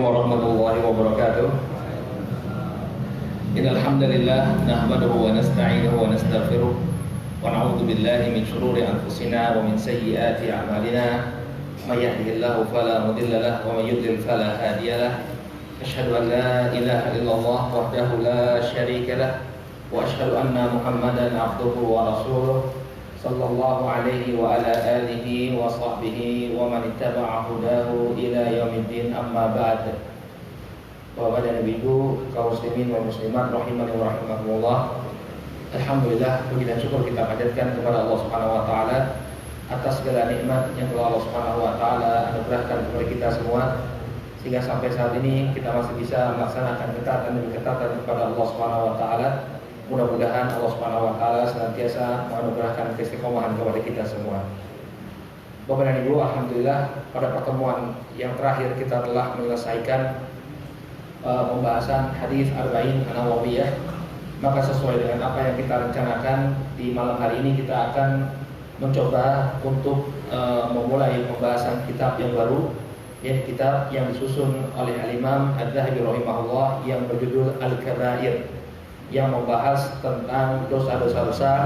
warahmatullahi wabarakatuh. Innal hamdalillah nahmaduhu wa nasta'inuhu wa nastaghfiruh wa na'udzu billahi min shururi anfusina wa min sayyiati a'malina. May yahdihillahu fala mudilla lahu wa may yudlil fala hadiya lahu. Asyhadu an la ilaha illallah wahdahu la syarika lahu wa asyhadu anna Muhammadan 'abduhu wa rasuluh sallallahu alaihi wa ala alihi wa sahbihi wa man ittaba'a hudahu ila yaumiddin, amma ba'd. Bapak dan Ibu kaum muslimin wa muslimat rahimani wa rahimakumullah. Alhamdulillah, puji dan syukur kita panjatkan kepada Allah Subhanahu wa taala atas segala nikmat yang telah Allah Subhanahu wa taala anugerahkan kepada kita semua, sehingga sampai saat ini kita masih bisa melaksanakan ketaatan demi ketaatan kepada Allah Subhanahu wa taala. Mudah-mudahan Allah Subhanahu wa taala senantiasa menganugerahkan keistiqomahan kepada kita semua. Bapak dan Ibu, alhamdulillah pada pertemuan yang terakhir kita telah menyelesaikan pembahasan hadis Arba'in An-Nawawiyah. Maka sesuai dengan apa yang kita rencanakan, di malam hari ini kita akan mencoba untuk memulai pembahasan kitab yang baru, yaitu kitab yang disusun oleh Al-Imam Adz-Dzahabi rahimahullah yang berjudul Al-Kabair, yang membahas tentang dosa-dosa besar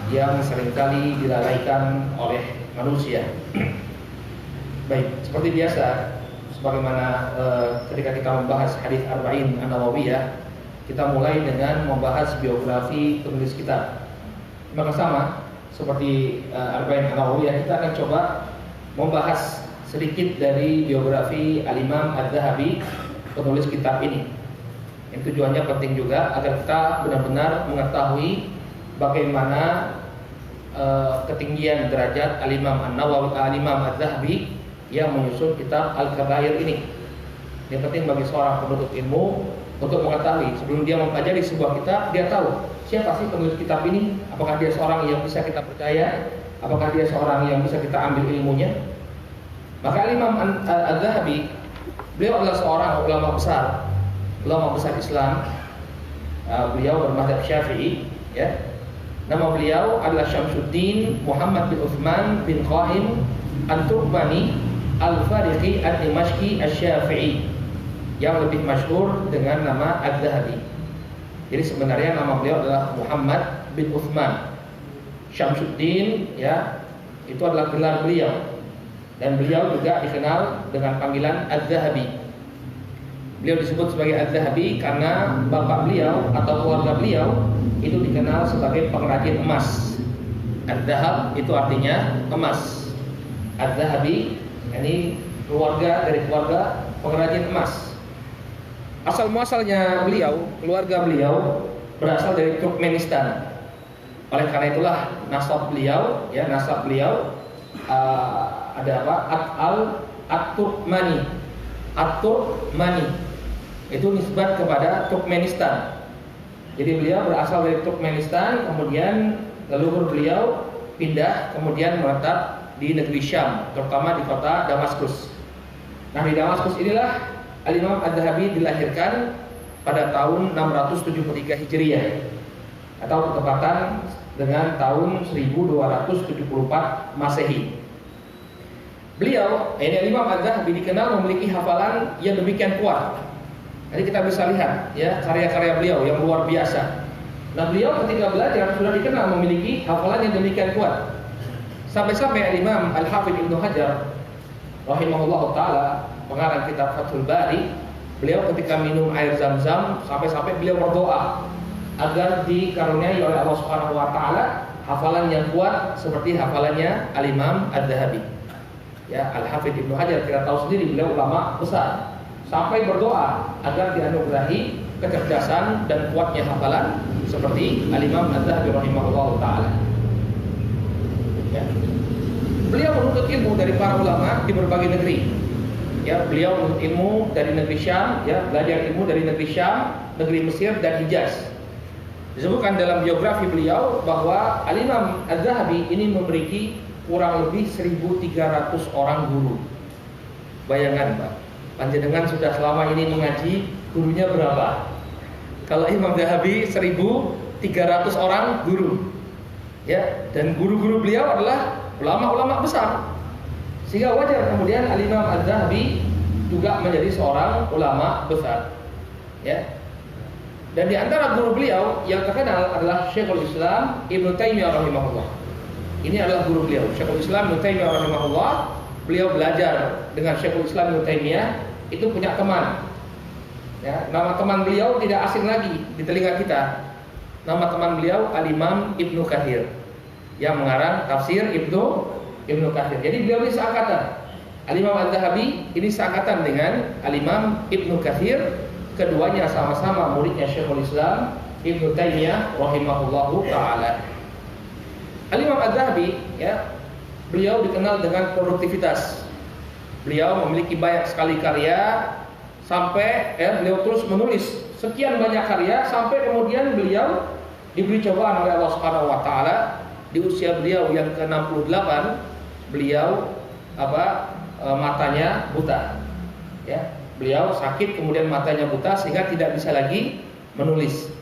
yang seringkali dilalaikan oleh manusia. Baik, seperti biasa, sebagaimana ketika kita membahas hadis Arba'in An-Nawawiyah, kita mulai dengan membahas biografi penulis kitab. Maka sama seperti Arba'in An-Nawawiyah, kita akan coba membahas sedikit dari biografi Al-Imam Adz-Dzahabi, penulis kitab ini. Yang tujuannya penting juga agar kita benar-benar mengetahui bagaimana ketinggian derajat Al-Imam An-Nawawi, Al-Imam Adz-Dzahabi yang menyusun kitab Al-Kabair ini. Ini penting bagi seorang penuntut ilmu untuk mengetahui sebelum dia mempelajari sebuah kitab, dia tahu siapa sih penulis kitab ini, apakah dia seorang yang bisa kita percaya, apakah dia seorang yang bisa kita ambil ilmunya. Maka Al-Imam Adz-Dzahabi, beliau adalah seorang ulama besar Islam. Beliau bermadzhab Syafi'i, ya. Nama beliau adalah Syamsuddin Muhammad bin Utsman bin Qahim An-Turkmani Al-Fariqi Ad-Dimashqi Asy-Syafi'i, yang lebih masyhur dengan nama Adz-Dzahabi. Jadi sebenarnya nama beliau adalah Muhammad bin Utsman. Syamsuddin, ya, itu adalah gelar beliau, dan beliau juga dikenal dengan panggilan Adz-Dzahabi. Beliau disebut sebagai Adz-Dzahabi karena bapak beliau atau keluarga beliau itu dikenal sebagai pengrajin emas. Adz-Dzahab itu artinya emas. Adz-Dzahabi ini keluarga pengrajin emas. Asal muasalnya beliau, keluarga beliau berasal dari Turkmenistan. Oleh karena itulah nasab beliau ada apa? At-Turkmani. Itu nisbat kepada Turkmenistan. Jadi beliau berasal dari Turkmenistan, kemudian leluhur beliau pindah kemudian menetap di negeri Syam, terutama di kota Damaskus. Nah, di Damaskus inilah Al-Imam Adz-Dzahabi dilahirkan pada tahun 673 Hijriah, atau bertepatan dengan tahun 1274 Masehi. Beliau, Imam Adz-Dzahabi, dikenal memiliki hafalan yang demikian kuat. Jadi kita bisa lihat, ya, karya-karya beliau yang luar biasa. Nah, beliau ketika belajar sudah dikenal memiliki hafalan yang demikian kuat. Sampai-sampai Imam Al-Hafidz Ibnu Hajar rahimahullah taala, pengarang kitab Fathul Bari, beliau ketika minum air Zam-Zam sampai-sampai beliau berdoa agar dikaruniai oleh Allah Subhanahu wa taala hafalan yang kuat seperti hafalannya Al-Imam Adz-Dzahabi. Ya, Al-Hafidz Ibnu Hajar kita tahu sendiri, beliau ulama besar, sampai berdoa agar dianugerahi kecerdasan dan kuatnya hafalan seperti Al-Imam Adz-Dzahabi rahimahullah taala. Ya. Beliau menuntut ilmu dari para ulama di berbagai negeri. Ya, beliau menuntut ilmu dari negeri Syam, ya, belajar ilmu dari negeri Syam, negeri Mesir dan Hijaz. Disebutkan dalam biografi beliau bahwa Al-Imam Adz-Dzahabi ini memiliki kurang lebih 1.300 orang guru. Bayangkan, Pak, panjenengan sudah selama ini mengaji, gurunya berapa? Kalau Imam Adz-Dzahabi 1.300 orang guru. Ya, dan guru-guru beliau adalah ulama-ulama besar. Sehingga wajar kemudian Al-Imam Adz-Dzahabi juga menjadi seorang ulama besar. Ya. Dan di antara guru beliau yang terkenal adalah Syekhul Islam Ibnu Taimiyah rahimahullah. Ini adalah guru beliau, Syekhul Islam Ibnu Taimiyah rahimahullah. Beliau belajar dengan Syekhul Islam Ibnu Taimiyah, itu punya teman. Ya, nama teman beliau tidak asing lagi di telinga kita. Nama teman beliau Al-Imam Ibnu Katsir yang mengarang tafsir Ibnu Katsir. Jadi beliau ini seangkatan. Al-Imam Az-Zahabi ini seangkatan dengan Al-Imam Ibnu Katsir. Keduanya sama-sama muridnya Syekhul Islam Ibnu Taimiyah rahimahullahu taala. Al-Imam Az-Zahabi, ya, beliau dikenal dengan produktivitas. Beliau memiliki banyak sekali karya sampai beliau terus menulis sekian banyak karya sampai kemudian beliau diberi cobaan oleh Allah Subhanahu wa taala di usia beliau yang ke-68. Beliau matanya buta. Ya. Beliau sakit kemudian matanya buta sehingga tidak bisa lagi menulis.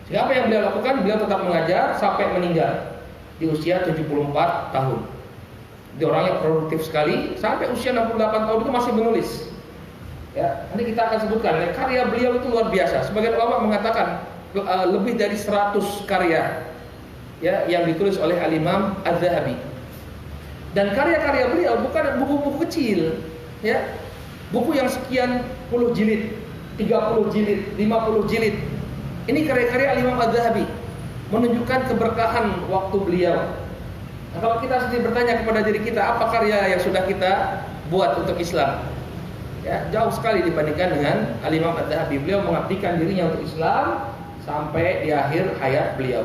Sehingga apa yang beliau lakukan? Beliau tetap mengajar sampai meninggal di usia 74 tahun. Dia orangnya produktif sekali sampai usia 68 tahun itu masih menulis. Ya, nanti kita akan sebutkan karya beliau itu luar biasa. Sebagian ulama mengatakan lebih dari 100 karya ya yang ditulis oleh Al-Imam Az-Zahabi. Dan karya-karya beliau bukan buku-buku kecil, ya. Buku yang sekian puluh jilid, 30 jilid, 50 jilid. Ini karya-karya Al-Imam Az-Zahabi, menunjukkan keberkahan waktu beliau. Nah, kalau kita sendiri bertanya kepada diri kita, apa karya yang sudah kita buat untuk Islam? Ya, jauh sekali dibandingkan dengan Al-Imam Az-Zahabi. Beliau mengabdikan dirinya untuk Islam sampai di akhir hayat beliau.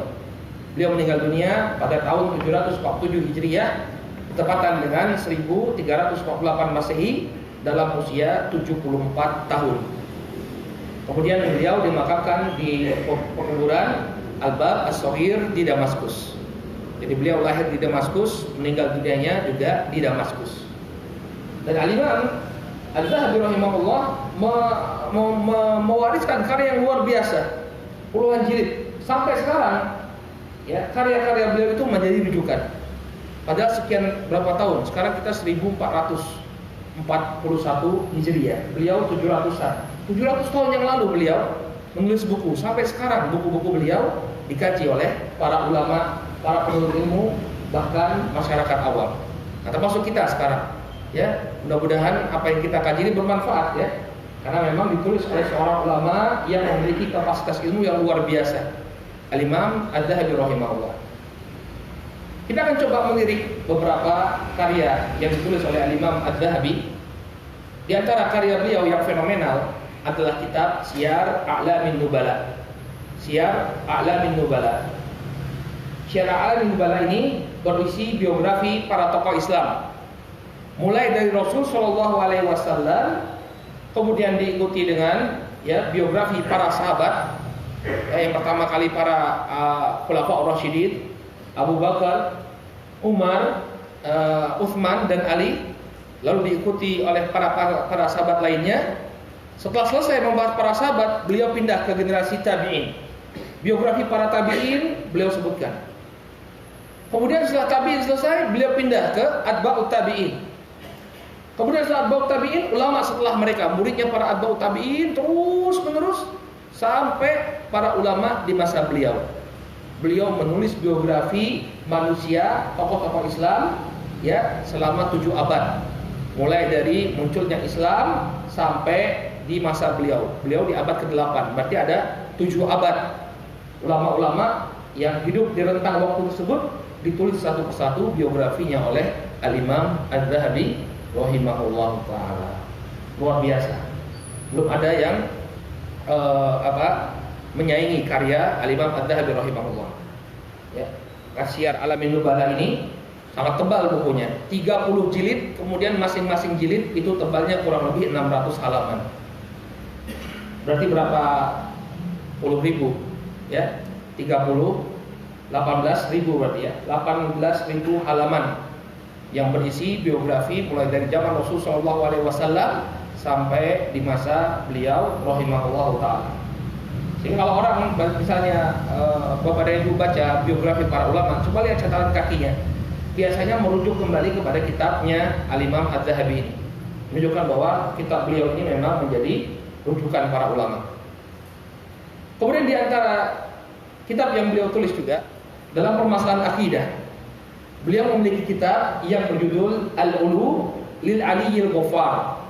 Beliau meninggal dunia pada tahun 747 Hijriah, bertepatan dengan 1348 Masehi, dalam usia 74 tahun. Kemudian beliau dimakamkan di pekuburan Al-Bab As-Saghir di Damaskus. Jadi beliau lahir di Damaskus, meninggal dunianya juga di Damaskus. Dan Al-Imam Az-Zahabi rahimahullah mewariskan karya yang luar biasa, puluhan jilid. Sampai sekarang, ya, karya-karya beliau itu menjadi rujukan. Padahal sekian berapa tahun? Sekarang kita 1441 Hijriah. Beliau 700-an. 700 tahun yang lalu beliau menulis buku. Sampai sekarang buku-buku beliau dikaji oleh para ulama, para penuntut ilmu, bahkan masyarakat awam. Nah, termasuk kita sekarang. Ya, mudah-mudahan apa yang kita kaji ini bermanfaat, ya. Karena memang ditulis oleh seorang ulama yang memiliki kapasitas ilmu yang luar biasa. Al-Imam Az-Zahabi rahimahullah. Kita akan coba melirik beberapa karya yang ditulis oleh Al-Imam Az-Zahabi. Di antara karya beliau yang fenomenal adalah kitab Syiar A'lamin Nubala. Syiar A'lamin Nubala. Syiar A'lamin Nubala ini berisi biografi para tokoh Islam. Mulai dari Rasul Shallallahu Alaihi Wasallam, kemudian diikuti dengan biografi para sahabat. Yang pertama kali para Khulafaur Rasyidin, Abu Bakar, Umar, Utsman dan Ali, lalu diikuti oleh para sahabat lainnya. Setelah selesai membahas para sahabat, beliau pindah ke generasi tabi'in. Biografi para tabi'in beliau sebutkan. Kemudian setelah tabi'in selesai, beliau pindah ke atba'ut tabi'in. Kemudian setelah atba'ut tabi'in, ulama setelah mereka, muridnya para atba'ut tabi'in terus menerus sampai para ulama di masa beliau. Beliau menulis biografi manusia, tokoh-tokoh Islam, ya, selama 7 abad. Mulai dari munculnya Islam sampai di masa beliau. Beliau di abad ke-8. Berarti ada 7 abad. Ulama-ulama yang hidup di rentang waktu tersebut ditulis satu persatu biografinya oleh Al-Imam Az-Zahabi rahimahullah ta'ala. Luar biasa. Belum ada yang menyaingi karya Al-Imam Az-Zahabi rahimahullah. Ya, Syiar A'lamin Nubala ini sangat tebal bukunya, 30 jilid, kemudian masing-masing jilid itu tebalnya kurang lebih 600 halaman. Berarti berapa puluh ribu? Ya, 30 18.000 berarti ya, 18.000 halaman yang berisi biografi mulai dari zaman Rasul Shallallahu Alaihi Wasallam sampai di masa beliau rahimahullah taala. Sehingga kalau orang misalnya Bapak dan Ibu baca biografi para ulama, coba lihat catatan kakinya. Biasanya merujuk kembali kepada kitabnya Al-Imam Az-Zahabi ini. menunjukkan bahwa kitab beliau ini memang menjadi rujukan para ulama. Kemudian di antara kitab yang beliau tulis juga dalam permasalahan akidah, beliau memiliki kitab yang berjudul Al-Ulu lil Aliyyil Ghaffar.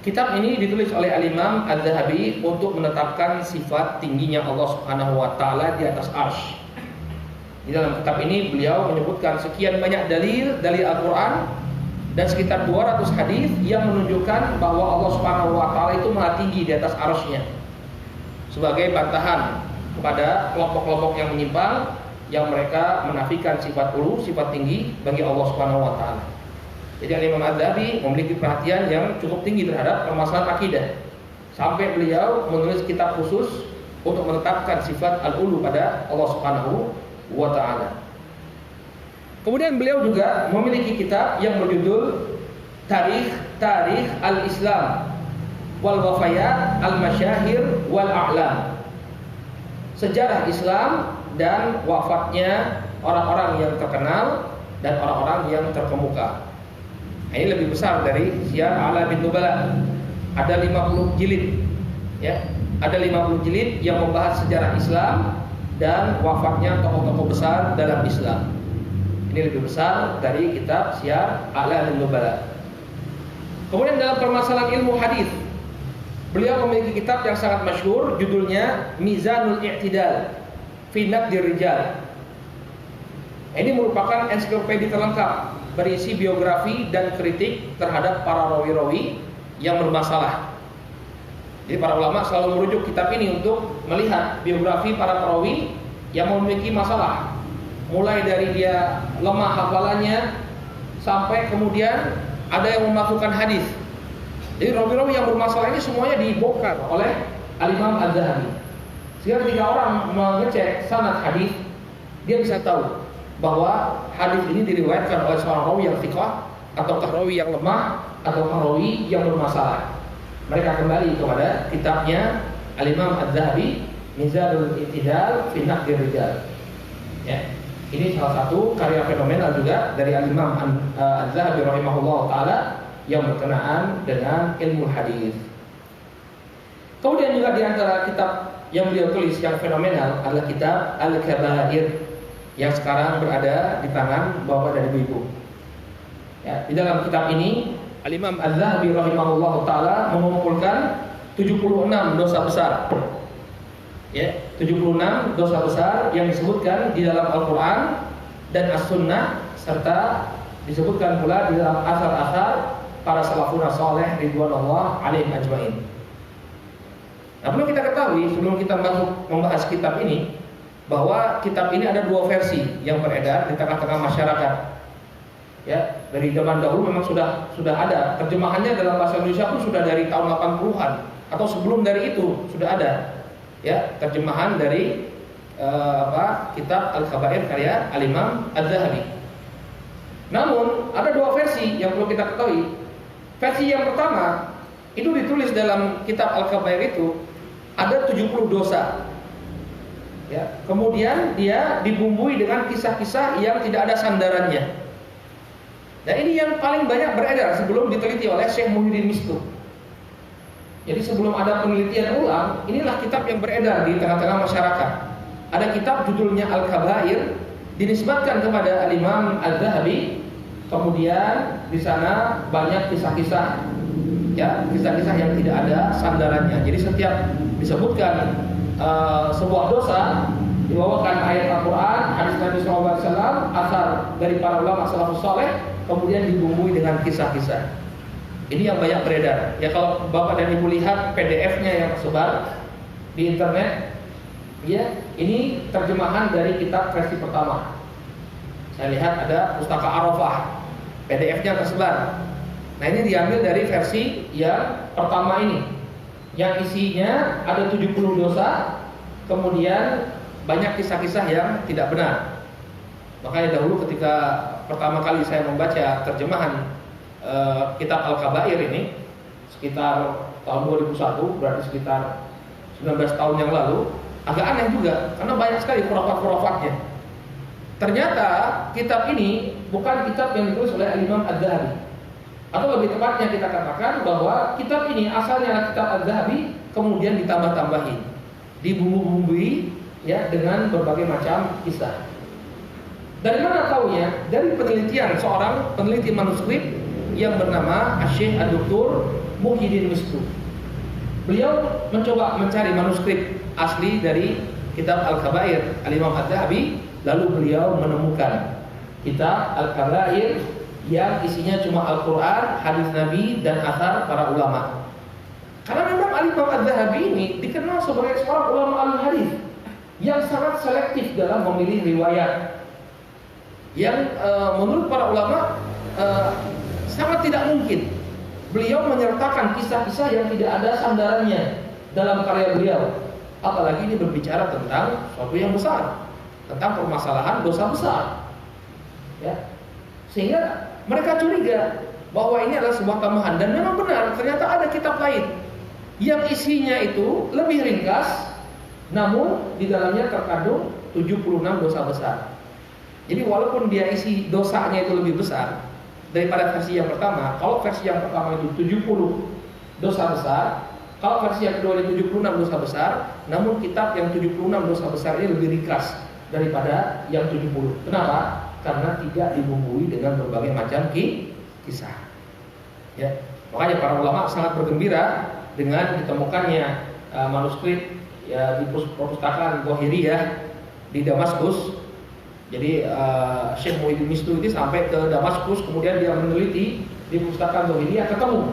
Kitab ini ditulis oleh Al-Imam Az-Zahabi untuk menetapkan sifat tingginya Allah Subhanahu wa taala di atas arsy. Di dalam kitab ini beliau menyebutkan sekian banyak dalil dari Al-Qur'an dan sekitar 200 hadis yang menunjukkan bahwa Allah Subhanahu wa taala itu maha tinggi di atas arsy-Nya. Sebagai bantahan kepada kelompok-kelompok yang menyimpang yang mereka menafikan sifat ulu, sifat tinggi bagi Allah Subhanahu wa taala. Jadi Imam Az-Zahabi memiliki perhatian yang cukup tinggi terhadap permasalahan akidah. Sampai beliau menulis kitab khusus untuk menetapkan sifat al-ulu pada Allah Subhanahu wa taala. Kemudian beliau juga memiliki kitab yang berjudul Tarikh al-Islam wal Wafayat al-Masyahir wal A'lam. Sejarah Islam dan wafatnya orang-orang yang terkenal dan orang-orang yang terkemuka. Ini lebih besar dari Syiar A'lamin Nubala. Ada 50 jilid, ya. Ada 50 jilid yang membahas sejarah Islam dan wafatnya tokoh-tokoh besar dalam Islam. Ini lebih besar dari kitab Syiar A'lamin Nubala. Kemudian dalam permasalahan ilmu hadis, beliau memiliki kitab yang sangat masyhur, judulnya Mizanul I'tidal fi Naqdir Rijal. Ini merupakan ensiklopedia terlengkap berisi biografi dan kritik terhadap para rawi-rawi yang bermasalah. Jadi para ulama selalu merujuk kitab ini untuk melihat biografi para perawi yang memiliki masalah, mulai dari dia lemah hafalannya sampai kemudian ada yang memasukkan hadis. Jadi rawi-rawi yang bermasalah ini semuanya dibongkar oleh Al-Imam Az-Zahabi. Sehingga ketika orang mengecek sanad hadis, dia bisa tahu bahwa hadis ini diriwayatkan oleh seorang rawi yang thiqah atau rawi yang lemah atau rawi yang bermasalah. Mereka kembali kepada kitabnya Al-Imam Az-Zahabi, Mizanul I'tidal fi Naqdir Rijal. Ya. Ini salah satu karya fenomenal juga dari Al-Imam Az-Zahabi rahimahullah taala yang berkenaan dengan ilmu hadis. Kemudian juga di antara kitab yang beliau tulis yang fenomenal adalah kitab Al-Kabair yang sekarang berada di tangan bapak dan ibu-ibu. Ya, di dalam kitab ini Al-Imam Az-Zahabi rahimahullah taala mengumpulkan 76 dosa besar. Ya, 76 dosa besar yang disebutkan di dalam Al-Qur'an dan As-Sunnah serta disebutkan pula di dalam asar-asar para salafun saleh ridwanullah alaihim ajmain. Nah, perlu kita ketahui sebelum kita masuk membahas kitab ini bahwa kitab ini ada dua versi yang beredar di tengah-tengah masyarakat. Ya, dari zaman dahulu memang sudah ada terjemahannya dalam bahasa Indonesia pun sudah dari tahun 80-an atau sebelum dari itu sudah ada. Ya, terjemahan dari kitab Al-Kabair karya Al-Imam Az-Zahabi. Namun ada dua versi yang perlu kita ketahui. Versi yang pertama itu ditulis dalam kitab Al-Kabair itu ada 70 dosa. Ya, kemudian dia dibumbui dengan kisah-kisah yang tidak ada sandarannya. Nah, ini yang paling banyak beredar sebelum diteliti oleh Syekh Muhyiddin Mishtu. Jadi sebelum ada penelitian ulang, inilah kitab yang beredar di tengah-tengah masyarakat. Ada kitab judulnya Al-Kabair, dinisbatkan kepada Al-Imam Az-Zahabi. Kemudian di sana banyak kisah-kisah, ya, kisah-kisah yang tidak ada sandarannya. Jadi setiap disebutkan sebuah dosa dibawakan ayat Al-Quran, hadis Nabi SAW, asar dari para ulama salafus saleh, kemudian dibumbui dengan kisah-kisah. Ini yang banyak beredar. Ya, kalau bapak dan ibu lihat PDF-nya yang tersebar di internet, ya, ini terjemahan dari kitab versi pertama. Saya lihat ada Pustaka Arafah, PDF-nya tersebar. Nah, ini diambil dari versi yang pertama ini, yang isinya ada 70 dosa, kemudian banyak kisah-kisah yang tidak benar. Makanya dahulu ketika pertama kali saya membaca terjemahan kitab Al-Kabair ini sekitar tahun 2001, berarti sekitar 19 tahun yang lalu, agak aneh juga karena banyak sekali khurafat-khurafatnya. Ternyata kitab ini bukan kitab yang ditulis oleh Imam Az-Zahabi. Atau lebih tepatnya kita katakan bahwa kitab ini asalnya adalah kitab Az-Zahabi, kemudian ditambah-tambahin, dibumbu-bumbui ya dengan berbagai macam kisah. Dari mana taunya? Dari penelitian seorang peneliti manuskrip yang bernama Syekh Dr. Muhyiddin Mishtu. Beliau mencoba mencari manuskrip asli dari kitab Al-Kabair Al-Imam Az-Zahabi, lalu beliau menemukan kitab Al-Kabair yang isinya cuma Al-Quran, hadis Nabi, dan athar para ulama. Karena memang Al-Imam Az-Zahabi ini dikenal sebagai seorang ulama al-hadis yang sangat selektif dalam memilih riwayat, yang menurut para ulama sangat tidak mungkin beliau menyertakan kisah-kisah yang tidak ada sandarannya dalam karya beliau. Apalagi ini berbicara tentang sesuatu yang besar, tentang permasalahan dosa besar, ya. Sehingga mereka curiga bahwa ini adalah sebuah tambahan. Dan memang benar, ternyata ada kitab lain yang isinya itu lebih ringkas, namun di dalamnya terkandung 76 dosa besar. Jadi walaupun dia isi dosanya itu lebih besar daripada versi yang pertama, kalau versi yang pertama itu 70 dosa besar, kalau versi yang kedua itu 76 dosa besar, namun kitab yang 76 dosa besar ini lebih ringkas daripada yang 70. Kenapa? Karena tidak dibumbui dengan berbagai macam kisah. Ya, makanya para ulama sangat bergembira dengan ditemukannya manuskrip ya di perpustakaan Zahiriyah di Damaskus. Jadi Syekh Muhyiddin Mishtu itu sampai ke Damaskus, kemudian dia meneliti di perpustakaan Zahiriyah, ketemu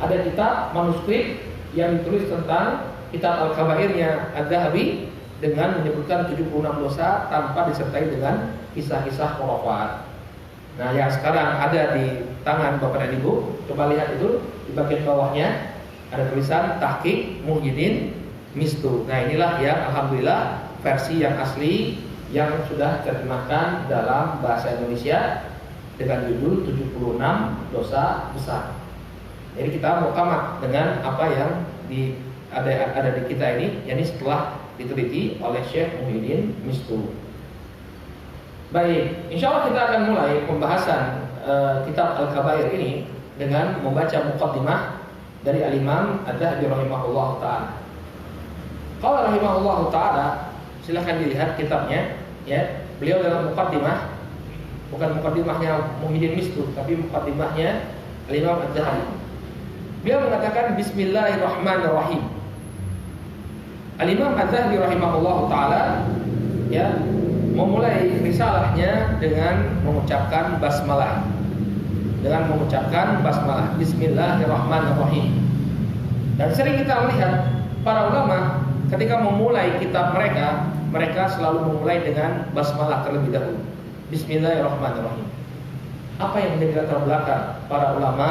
ada kitab manuskrip yang ditulis tentang kitab Al-Kabairnya Az-Zahabi dengan menyebutkan 76 dosa tanpa disertai dengan kisah-kisah khurafat. Nah, yang sekarang ada di tangan Bapak dan Ibu, coba lihat itu di bagian bawahnya ada tulisan Tahqiq Muhyiddin Mishtu. Nah, inilah yang alhamdulillah versi yang asli yang sudah diterjemahkan dalam bahasa Indonesia dengan judul 76 dosa besar. Jadi kita muktamad dengan apa yang ada di kita ini, yakni setelah diteliti oleh Syekh Muhyiddin Mishtu. Baik, insya Allah kita akan mulai pembahasan kitab Al-Kabair ini dengan membaca muqaddimah dari Al-Imam Az-Zahabi rahimahullah ta'ala. Kalau rahimahullah ta'ala, silahkan dilihat kitabnya ya. Beliau dalam muqaddimah, bukan muqaddimahnya Muhyiddin Mishtu, tapi muqaddimahnya Al-Imam Az-Zahabi. Beliau mengatakan Bismillahirrahmanirrahim. Al-Imam Az-Zahabi rahimahullah ta'ala ya memulai risalahnya dengan mengucapkan basmalah. Dengan mengucapkan basmalah, Bismillahirrahmanirrahim. Dan sering kita melihat para ulama ketika memulai kitab mereka, mereka selalu memulai dengan basmalah terlebih dahulu. Bismillahirrahmanirrahim. Apa yang menjadi latar belakang para ulama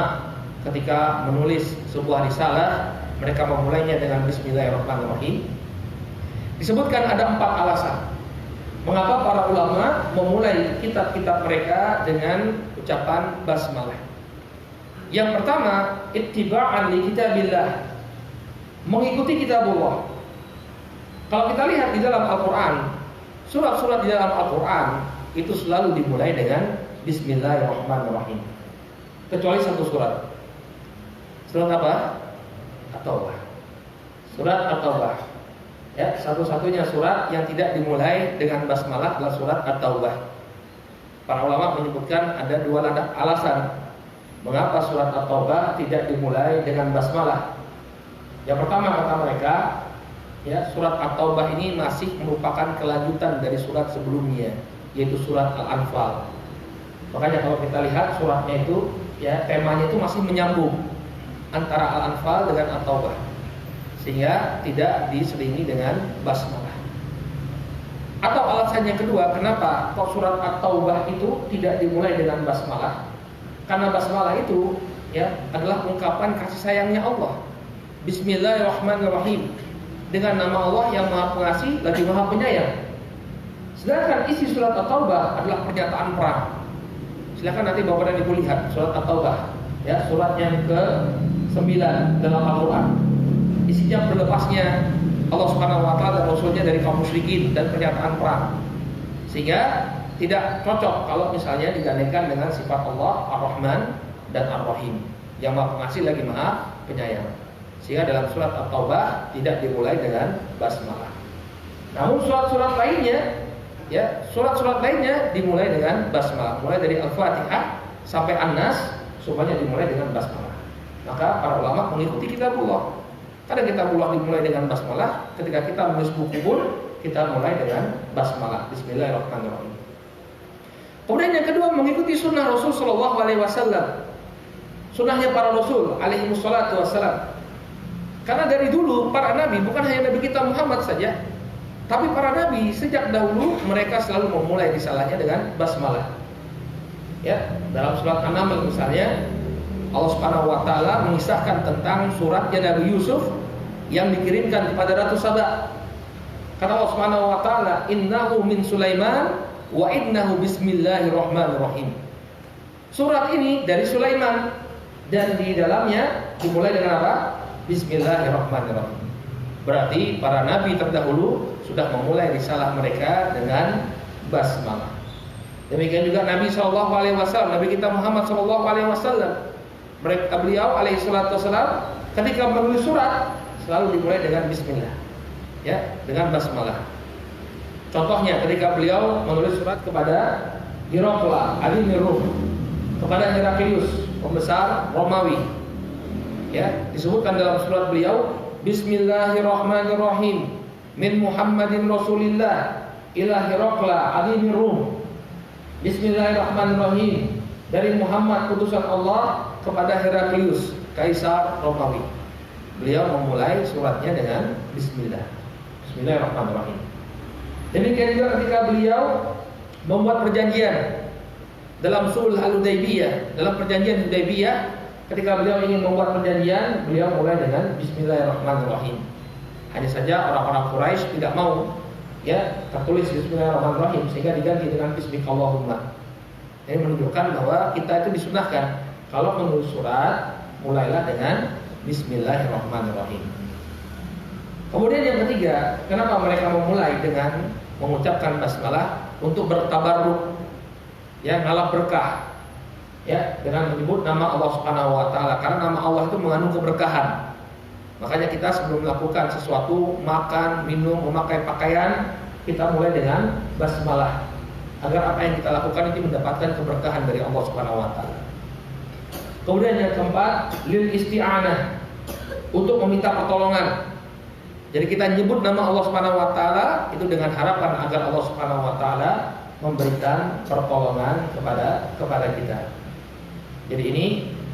ketika menulis sebuah risalah, mereka memulainya dengan Bismillahirrahmanirrahim? Disebutkan ada 4 alasan mengapa para ulama memulai kitab-kitab mereka dengan ucapan basmalah. Yang pertama, ittiba'an li kitabillah, mengikuti kitabullah. Kalau kita lihat di dalam Al-Quran, surat-surat di dalam Al-Quran itu selalu dimulai dengan Bismillahirrahmanirrahim, kecuali satu surat. Surat apa? At-Taubah. Surat At-Taubah. Ya, satu-satunya surat yang tidak dimulai dengan basmalah adalah surat At-Taubah. Para ulama menyebutkan ada 2 alasan mengapa surat At-Taubah tidak dimulai dengan basmalah. Yang pertama kata mereka, ya, surat At-Taubah ini masih merupakan kelanjutan dari surat sebelumnya, yaitu surat Al-Anfal. Makanya kalau kita lihat suratnya itu, ya, temanya itu masih menyambung antara Al-Anfal dengan At-Taubah, sehingga tidak diselingi dengan basmalah. Atau alasan yang kedua, kenapa kok surat At-Taubah itu tidak dimulai dengan basmalah? Karena basmalah itu ya adalah ungkapan kasih sayangnya Allah. Bismillahirrahmanirrahim, dengan nama Allah yang Maha Pengasih lagi Maha Penyayang. Sedangkan isi surat At-Taubah adalah pernyataan perang. Silakan nanti Bapak dan Ibu lihat surat At-Taubah, ya, surat yang ke-9 dalam Al-Quran. Isinya berlepasnya Allah Subhanahu wa taala dan Rasulnya dari kaum musyrikin dan pernyataan perang. Sehingga tidak cocok kalau misalnya digandengkan dengan sifat Allah Ar-Rahman dan Ar-Rahim. Yang Maha Pengasih lagi Maha Penyayang. Sehingga dalam surat At-Taubah tidak dimulai dengan basmalah. Namun surat-surat lainnya, ya, surat-surat lainnya dimulai dengan basmalah. Mulai dari Al-Fatihah sampai An-Nas semuanya dimulai dengan basmalah. Maka para ulama mengikuti kitabullah. Kadang kitabullah dimulai dengan basmalah, ketika kita menulis buku pun kita mulai dengan basmalah. Bismillahirrahmanirrahim. Kemudian yang kedua, mengikuti sunnah Rasul Shallallahu Alaihi Wasallam. Sunnahnya para Rasul alaihi wassalatu wassalam. Karena dari dulu para nabi, bukan hanya Nabi kita Muhammad saja, tapi para nabi sejak dahulu mereka selalu memulai risalahnya dengan basmalah. Ya, dalam surat An-Naml misalnya, Allah Subhanahu wa taala mengisahkan tentang suratnya Nabi Yusuf yang dikirimkan kepada Ratu Saba. Kata Allah Subhanahu wa taala, "Innahu min Sulaiman wa innahu bismillahirrahmanirrahim." Surat ini dari Sulaiman dan di dalamnya dimulai dengan apa? Bismillahirrahmanirrahim. Berarti para nabi terdahulu sudah memulai risalah mereka dengan basmalah. Demikian juga Nabi sallallahu alaihi wasallam, Nabi kita Muhammad sallallahu alaihi wasallam. Beliau alaihi salatu wasallam ketika menulis surat selalu dimulai dengan bismillah. Ya, dengan basmalah. Contohnya ketika beliau menulis surat kepada Hiraqla, Alimir Rum, kepada Heraklius, pembesar Romawi. Ya, disebutkan dalam surat beliau, Bismillahirrahmanirrahim, min Muhammadin Rasulillah ila Hiraqla, Alimir Rum. Bismillahirrahmanirrahim, dari Muhammad utusan Allah kepada Heraklius, Kaisar Romawi. Beliau memulai suratnya dengan bismillah. Bismillahirrahmanirrahim. Demikian juga ketika beliau membuat perjanjian dalam Sulh Al-Hudaybiyah, dalam perjanjian Hudaybiyah, ketika beliau ingin membuat perjanjian, beliau mulai dengan bismillahirrahmanirrahim. Hanya saja orang-orang Quraisy tidak mau, ya, tertulis bismillahirrahmanirrahim, sehingga diganti dengan bismikallahumma. Ini menunjukkan bahwa kita itu disunahkan kalau menulis surat, mulailah dengan bismillahirrahmanirrahim. Kemudian yang ketiga, kenapa mereka memulai dengan mengucapkan basmalah? Untuk bertabarruk, ya, ngalap berkah, ya, dengan menyebut nama Allah Subhanahu wa taala, karena nama Allah itu mengandung keberkahan. Makanya kita sebelum melakukan sesuatu, makan, minum, memakai pakaian, kita mulai dengan basmalah, agar apa yang kita lakukan itu mendapatkan keberkahan dari Allah Subhanahu wa taala. Kemudian yang keempat, lil isti'anah, untuk meminta pertolongan. Jadi kita nyebut nama Allah Subhanahu wa taala itu dengan harapan agar Allah Subhanahu wa taala memberikan pertolongan kepada kita. Jadi ini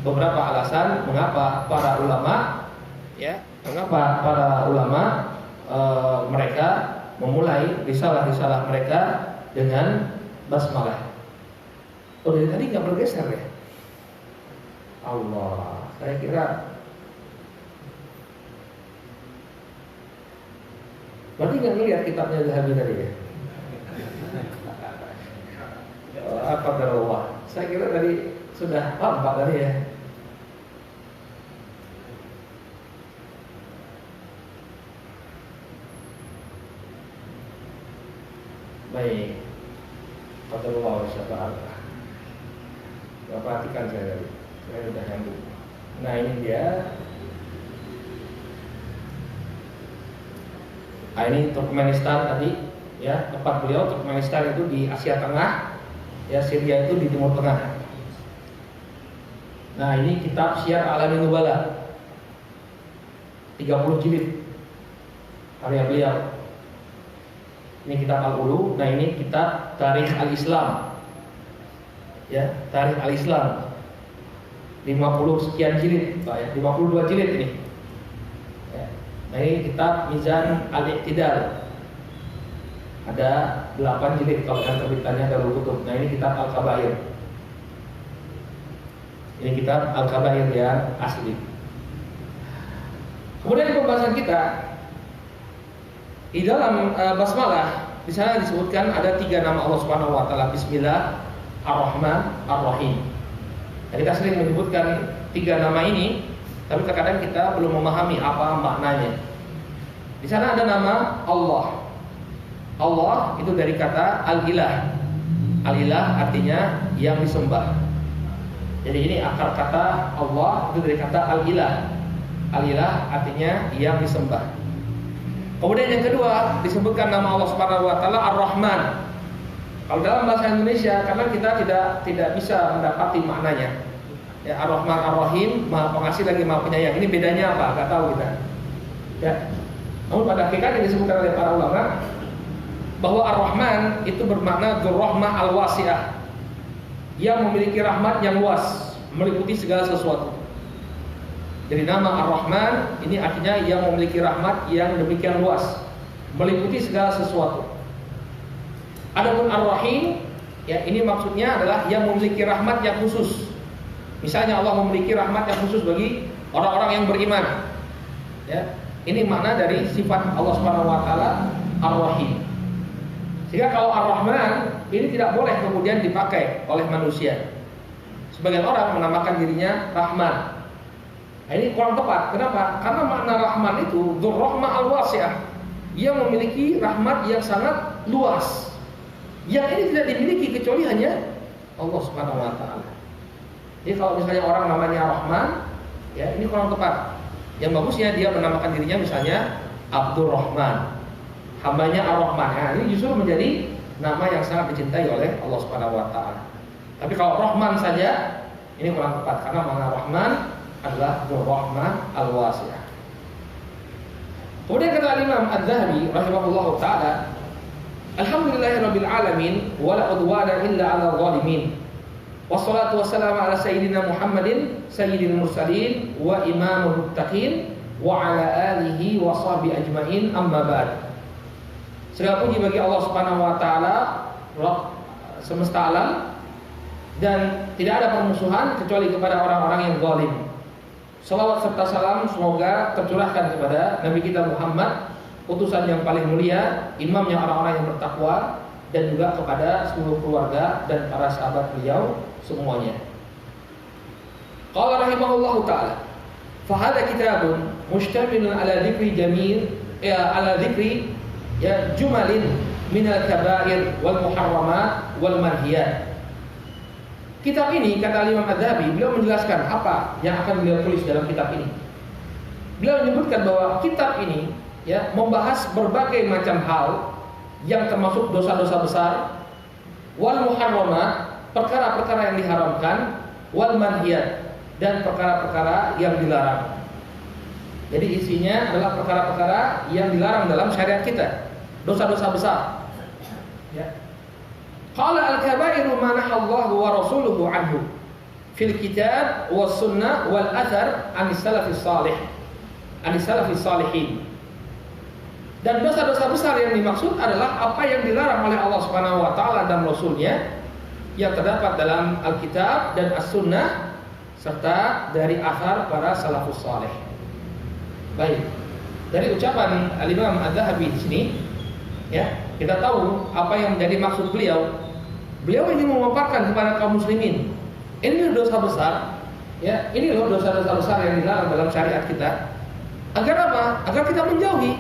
beberapa alasan mengapa para ulama, ya, mereka memulai risalah-risalah mereka dengan basmalah. Oh, dari tadi nggak bergeser ya? Allah, saya kira berarti nggak ngeliat kitabnya Zahabi tadi ya? Apa darullah? Saya kira tadi sudah tampak tadi ya. Baik, qadarullah wa syafa'atah. Perhatikan saya tadi, saya sudah nyambung. Nah ini dia. Nah, ini Turkmenistan tadi, ya, tempat beliau. Turkmenistan itu di Asia Tengah, ya, Syria itu di Timur Tengah. Nah ini kitab Syiar A'lamin Nubala, 30 jilid karya beliau. Ini kitab Al-Ulu. Nah ini kitab Tarikh Al-Islam, ya, Tarikh Al-Islam, 50 sekian jilid, 52 jilid ini. Nah ini kitab Mizan Al-Iqtidal, ada 8 jilid kalau yang terbitannya Darul Kutub. Nah ini kitab Al-Kabair. Ini kitab Al-Kabair yang asli. Kemudian pembahasan kita di dalam basmalah, di sana disebutkan ada 3 nama Allah Subhanahu wa taala, Bismillah, Ar-Rahman, Ar-Rahim. Nah, kita sering menyebutkan 3 nama ini, tapi terkadang kita belum memahami apa maknanya. Di sana ada nama Allah. Allah itu dari kata Al-Ilah. Al-Ilah artinya yang disembah. Jadi ini akar kata Allah itu dari kata al-ilah. Al-ilah artinya yang disembah. Kemudian yang kedua disebutkan nama Allah Subhanahu wa taala Ar-Rahman. Kalau dalam bahasa Indonesia karena kita tidak bisa mendapati maknanya. Ya, Ar-Rahman Ar-Rahim, Maha Pengasih lagi Maha Penyayang. Ini bedanya apa? Enggak tahu kita. Ya. Namun pada hakikatnya disebutkan oleh para ulama bahwa Ar-Rahman itu bermakna Dzur-Rahmah Al-Wasi'ah, yang memiliki rahmat yang luas, meliputi segala sesuatu. Jadi nama Ar-Rahman ini artinya yang memiliki rahmat yang demikian luas, meliputi segala sesuatu. Adapun Ar-Rahim, ya ini maksudnya adalah yang memiliki rahmat yang khusus. Misalnya Allah memiliki rahmat yang khusus bagi orang-orang yang beriman. Ya, ini makna dari sifat Allah Subhanahu wa taala Ar-Rahim. Sehingga kalau Ar-Rahman ini tidak boleh kemudian dipakai oleh manusia. Sebagian orang menamakan dirinya Rahman. Nah, ini kurang tepat. Kenapa? Karena makna Rahman itu Dzur-Rahmah Al-Wasi'ah, yang memiliki rahmat yang sangat luas. Yang ini tidak dimiliki kecuali hanya Allah Subhanahu wa taala. Jadi kalau misalnya orang namanya Rahman, ya ini kurang tepat. Yang bagusnya dia menamakan dirinya misalnya Abdur Rahman, hambanya Ar-Rahman. Nah, ini justru menjadi nama yang sangat dicintai oleh Allah Subhanahu wa taala. Tapi kalau Rahman saja ini kurang tepat karena makna Rahman adalah Dzur-Rahmah Al-Wasi'ah. Kemudian kata Imam Az-Zahabi rahimahullahu taala, Alhamdulillahirabbil alamin wa la udwana illa 'alal zalimin. Wassalatu wassalamu ala sayyidina Muhammadin sayyidil mursalin wa imamul muttaqin wa ala alihi wa sahbihi ajmain, amma ba'd. Segala puji bagi Allah Subhanahu wa taala, Rabb semesta alam, dan tidak ada permusuhan kecuali kepada orang-orang yang zalim. Salawat serta salam semoga tercurahkan kepada Nabi kita Muhammad, utusan yang paling mulia, imamnya orang-orang yang bertakwa, dan juga kepada seluruh keluarga dan para sahabat beliau semuanya. Qala rahimahullahu ta'ala, fa hadha kitabun mustamilun ala dzikri jamil ala dzikri jumalin min al-kaba'ir wal muharramat wal manhiyat. Kitab ini, kata Imam Az-Zahabi, beliau menjelaskan apa yang akan beliau tulis dalam kitab ini. Beliau menyebutkan bahwa kitab ini ya membahas berbagai macam hal yang termasuk dosa-dosa besar, wal muharramat, perkara-perkara yang diharamkan, wal manhiyat, dan perkara-perkara yang dilarang. Jadi isinya adalah perkara-perkara yang dilarang dalam syariat kita, dosa-dosa besar. Ya. Qala al-kabairu ma nahallahu wa rasuluhu anhu fil kitab was sunnah wal athar anis salafis salih, anis salafis salihin. Dan dosa-dosa besar yang dimaksud adalah apa yang dilarang oleh Allah Subhanahu wa taala dan Rasulnya, yang terdapat dalam Alkitab dan As-Sunnah serta dari athar para salafus salih. Baik. Dari ucapan Al-Imam Az-Zahabi di sini, ya, kita tahu apa yang menjadi maksud beliau. Beliau ingin memaparkan kepada kaum muslimin, ini dosa besar, ya, ini loh dosa-dosa besar yang dilarang dalam syariat kita. Agar apa? Agar kita menjauhi.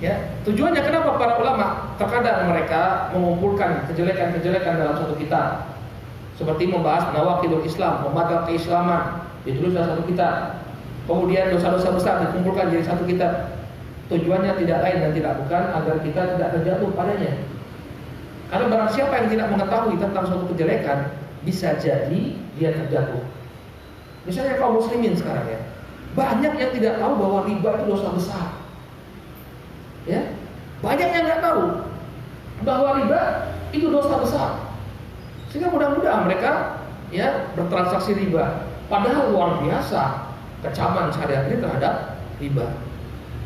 Ya, tujuannya kenapa para ulama terkadang mereka mengumpulkan kejelekan-kejelekan dalam satu kitab, seperti membahas nawaqidul Islam, pembatal keislaman, ditulis dalam satu kitab. Kemudian dosa-dosa besar dikumpulkan jadi satu kitab. Tujuannya tidak lain dan tidak bukan agar kita tidak terjatuh padanya. Karena barang siapa yang tidak mengetahui tentang suatu kejelekan, bisa jadi dia terjatuh. Misalnya kaum muslimin sekarang ya, banyak yang tidak tahu bahwa riba itu dosa besar. Ya, banyak yang nggak tahu bahwa riba itu dosa besar. Sehingga mudah-mudahan mereka ya bertransaksi riba. Padahal luar biasa kecaman syariat ini terhadap riba.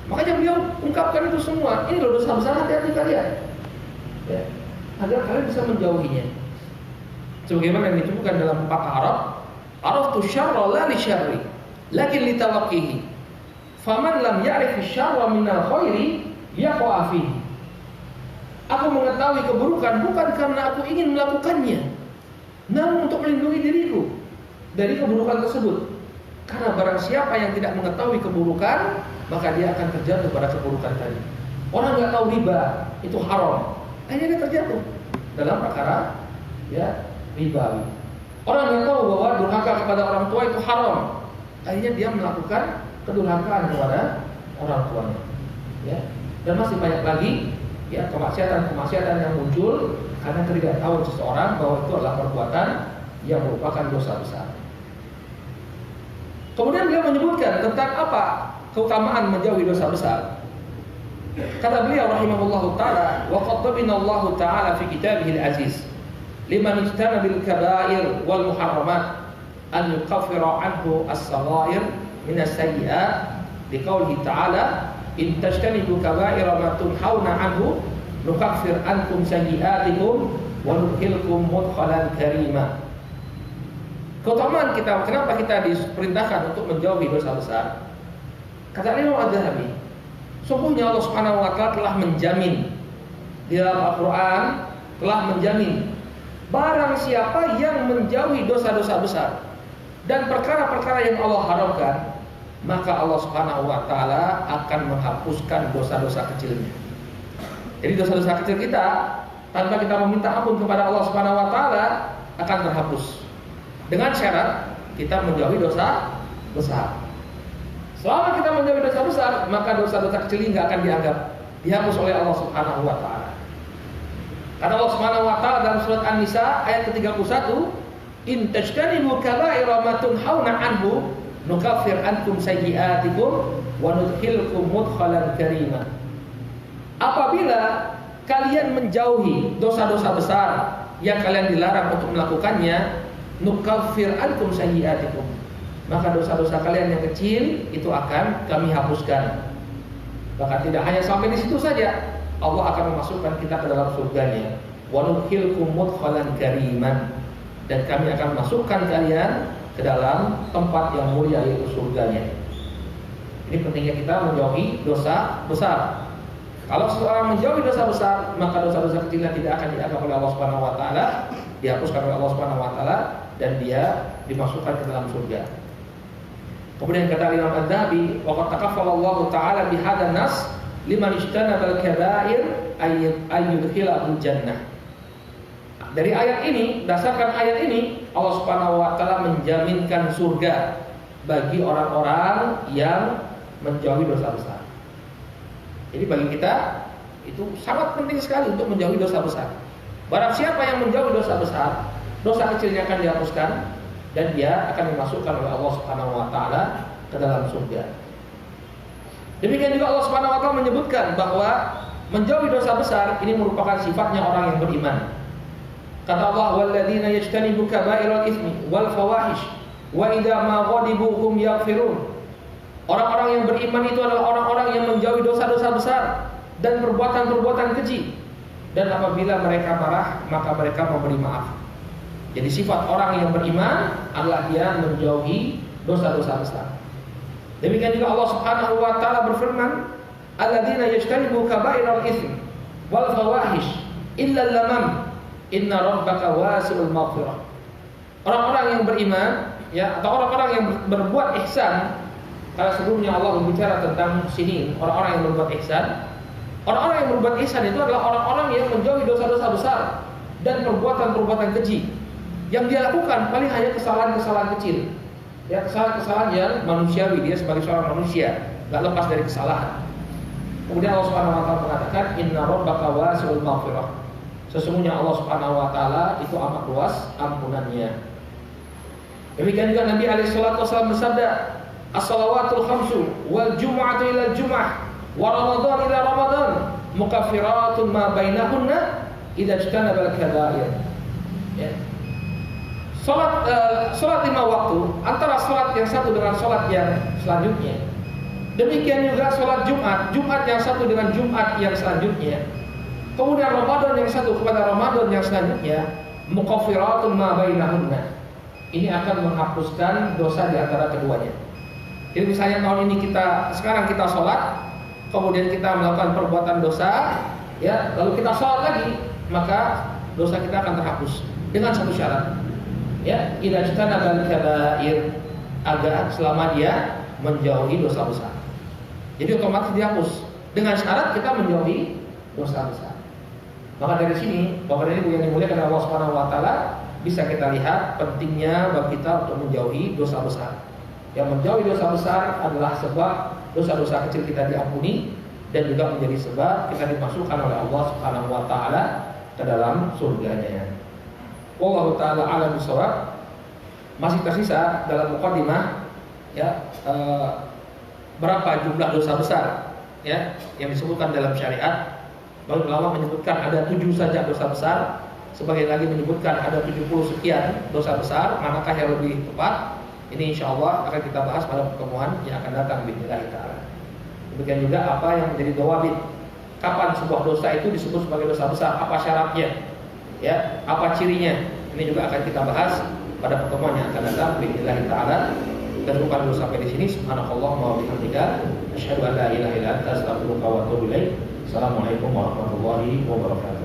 Makanya beliau ungkapkan itu semua. Ini loh dosa besar, hati-hati kalian. Ya, agar kalian bisa menjauhinya. Sebagaimana yang disebutkan dalam pepatah Arab, araftu syarra la li syarri, lakin li tawaqqihi. Faman lam ya'rif syarra minal khairi yaqa fihi. Aku mengetahui keburukan bukan karena aku ingin melakukannya, namun untuk melindungi diriku dari keburukan tersebut. Karena barang siapa yang tidak mengetahui keburukan, maka dia akan terjatuh pada keburukan tadi. Orang nggak tahu riba itu haram, akhirnya dia terjatuh dalam perkara ya ribawi. Orang yang tahu bahwa durhaka kepada orang tua itu haram, akhirnya dia melakukan kedurhakaan kepada orang tuanya. Ya. Dan masih banyak lagi ya kemaksiatan yang muncul karena ketidaktahuan seseorang bahwa itu adalah perbuatan yang merupakan dosa besar. Kemudian dia menyebutkan tentang apa keutamaan menjauhi dosa besar. Kata beliau rahimahullahu taala, wa qaddabina Allah taala fi kitabihil aziz liman ijtana bil kaba'ir wal muharramat an yukaffira anhu as-saghair min as-sayyi'at liqaulihi ta'ala in tajtanibu kaba'ira ma tunhauna anhu nukaffir ankum sayyi'atikum wa nudkhilkum mudkhalan karima. Keutamaan kita, kenapa kita diperintahkan untuk menjauhi dosa besar? Kata Imam Az-Zahabi, sungguhnya Allah Subhanahu wa taala telah menjamin di dalam Al-Qur'an, telah menjamin barang siapa yang menjauhi dosa-dosa besar dan perkara-perkara yang Allah haramkan, maka Allah Subhanahu wa taala akan menghapuskan dosa-dosa kecilnya. Jadi dosa-dosa kecil kita tanpa kita meminta ampun kepada Allah Subhanahu wa taala akan terhapus. Dengan syarat kita menjauhi dosa besar. Selama kita menjauhi dosa besar, maka dosa-dosa kecil ini tidak akan dianggap, dihapus oleh Allah Subhanahu wa taala. Karena Allah Subhanahu wa taala dalam surat An-Nisa ayat ke-31, in tajtanibu kaba'ira ma tunhauna anhu nukaffir ankum sayyi'atikum wa nudkhilkum mudkhalan karima. Apabila kalian menjauhi dosa-dosa besar yang kalian dilarang untuk melakukannya, nukaffir ankum sayyi'atikum, maka dosa-dosa kalian yang kecil itu akan kami hapuskan. Bahkan tidak hanya sampai di situ saja, Allah akan memasukkan kita ke dalam surganya. Wa nudkhilkum mudkhalan kariman, dan kami akan masukkan kalian ke dalam tempat yang mulia yaitu surganya. Ini pentingnya kita menjauhi dosa besar. Kalau seseorang menjauhi dosa besar, maka dosa-dosa kecilnya tidak akan dianggap oleh Allah Subhanahu wa taala, dihapuskan oleh Allah Subhanahu wa taala, dan dia dimasukkan ke dalam surga. Kemudian kata Imam Az-Zahabi, wa qad takaffala Allah taala bi hadzal nas liman ijtanaba al-kaba'ir ayyudkhilahul jannah. Dari ayat ini, dasarkan ayat ini, Allah Subhanahu wa taala menjaminkan surga bagi orang-orang yang menjauhi dosa besar. Jadi bagi kita itu sangat penting sekali untuk menjauhi dosa besar. Barang siapa yang menjauhi dosa besar, dosa kecilnya akan dihapuskan dan dia akan dimasukkan oleh Allah Subhanahu wa taala ke dalam surga. Demikian juga Allah Subhanahu wa taala menyebutkan bahwa menjauhi dosa besar ini merupakan sifatnya orang yang beriman. Kata Allah, walladzina yajtanibu kaba'iral itsmi wal fawahish wa idza ma ghadibu hum yaghfirun. Orang-orang yang beriman itu adalah orang-orang yang menjauhi dosa-dosa besar dan perbuatan-perbuatan keji, dan apabila mereka marah maka mereka memberi maaf. Jadi sifat orang yang beriman adalah dia menjauhi dosa-dosa besar. Demikian juga Allah Subhanahu wa taala berfirman, alladzina yajtanibu kaba'iral itsmi wal fawahish illa lamam inna rabbaka wasi'ul maghfirah. Orang-orang yang beriman ya, atau orang-orang yang berbuat ihsan. Kalau sebelumnya Allah berbicara tentang muhsinin, orang-orang yang berbuat ihsan. Orang-orang yang berbuat ihsan itu adalah orang-orang yang menjauhi dosa-dosa besar dan perbuatan-perbuatan keji. Yang dia lakukan paling hanya kesalahan-kesalahan kecil. Ya, kesalahan-kesalahan yang manusiawi, dia sebagai seorang manusia enggak lepas dari kesalahan. Kemudian Allah Subhanahu wa taala mengatakan, inna rabbaka wasi'ul maghfirah. Sesungguhnya Allah Subhanahu wa taala itu amat luas ampunannya. Demikian juga Nabi alaihi salatu wasallam bersabda, as-salawatul khamsu wal jumu'atu ila al-jumu'ah wa ramadan ila ramadan mukaffiratun ma bainahunna idza ijtanaba al-kaba'ir. Ya. Salat 5 waktu antara salat yang satu dengan salat yang selanjutnya. Demikian juga salat Jumat yang satu dengan Jumat yang selanjutnya. Kemudian Ramadan yang satu kepada Ramadan yang selanjutnya, mukaffiratun ma bainahunna. Ini akan menghapuskan dosa di antara keduanya. Jadi misalnya tahun ini sekarang kita sholat, kemudian kita melakukan perbuatan dosa, ya, lalu kita sholat lagi, maka dosa kita akan terhapus dengan satu syarat, ya, idza ijtanabal kaba'ir, agar selama dia menjauhi dosa besar. Jadi otomatis dihapus dengan syarat kita menjauhi dosa besar. Maka dari sini, bahwa ini yang dimuliakan Allah Subhanahu wa taala, bisa kita lihat pentingnya bagi kita untuk menjauhi dosa besar. Yang menjauhi dosa besar adalah sebab dosa-dosa kecil kita diampuni dan juga menjadi sebab kita dimasukkan oleh Allah Subhanahu wa taala ke dalam surganya. Wallahu taala a'lam bishawab. Masih tersisa dalam mukadimah ya berapa jumlah dosa besar ya yang disebutkan dalam syariat. Lalu ulama menyebutkan ada 7 saja dosa besar, sebagian lagi menyebutkan ada 70 sekian dosa besar. Manakah yang lebih tepat? Ini insya Allah akan kita bahas pada pertemuan yang akan datang bismillah taala. Demikian juga apa yang menjadi dawabit. Kapan sebuah dosa itu disebut sebagai dosa besar? Apa syaratnya? Ya, apa cirinya? Ini juga akan kita bahas pada pertemuan yang akan datang bismillah taala. Dan bukan dulu sampai di sini. Subhanakallahumma wa bihamdika asyhadu an la ilaha illa anta astaghfiruka wa atubu ilaik. Assalamualaikum warahmatullahi wabarakatuh.